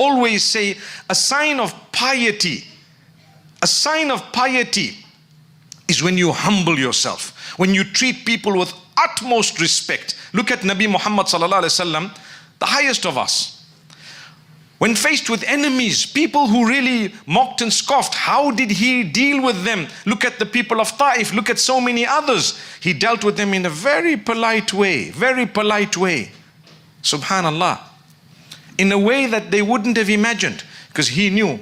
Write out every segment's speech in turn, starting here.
always say a sign of piety, a sign of piety is when you humble yourself, when you treat people with utmost respect. Look at Nabi Muhammad sallallahu alaihi wasallam, the highest of us. When faced with enemies, people who really mocked and scoffed, how did he deal with them? Look at the people of Ta'if, look at so many others. He dealt with them in a very polite way, very polite way. Subhanallah. In a way that they wouldn't have imagined, because he knew.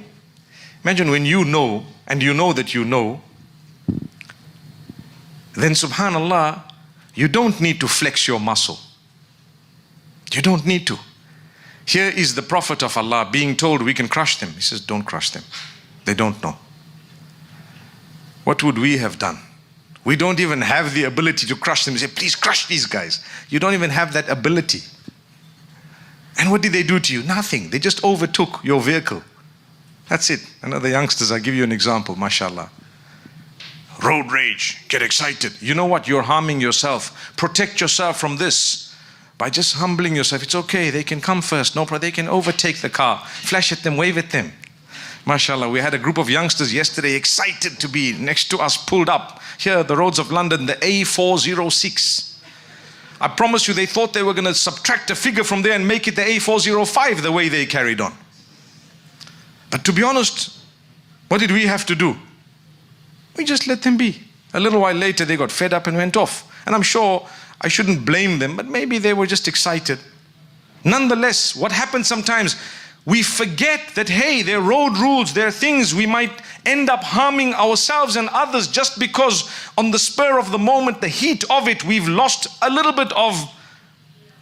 Imagine when you know, and you know that you know, then subhanallah, you don't need to flex your muscle. You don't need to. Here is the Prophet of Allah being told we can crush them. He says, don't crush them. They don't know. What would we have done? We don't even have the ability to crush them. He said, please crush these guys. You don't even have that ability. And what did they do to you? Nothing. They just overtook your vehicle. That's it. Another youngsters, I'll give you an example, mashallah. Road rage, get excited. You know what? You're harming yourself. Protect yourself from this. By just humbling yourself, it's okay, they can come first, no problem, they can overtake the car, flash at them, wave at them. MashaAllah, we had a group of youngsters yesterday excited to be next to us, pulled up here, the roads of London, the A406. I promise you, they thought they were going to subtract a figure from there and make it the A405 the way they carried on. But to be honest, what did we have to do? We just let them be. A little while later, they got fed up and went off. And I'm sure I shouldn't blame them, but maybe they were just excited. Nonetheless, what happens sometimes, we forget that, hey, there are road rules, there are things we might end up harming ourselves and others just because on the spur of the moment, the heat of it, we've lost a little bit of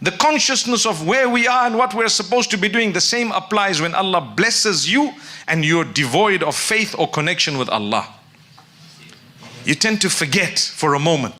the consciousness of where we are and what we're supposed to be doing. The same applies when Allah blesses you and you're devoid of faith or connection with Allah. You tend to forget for a moment.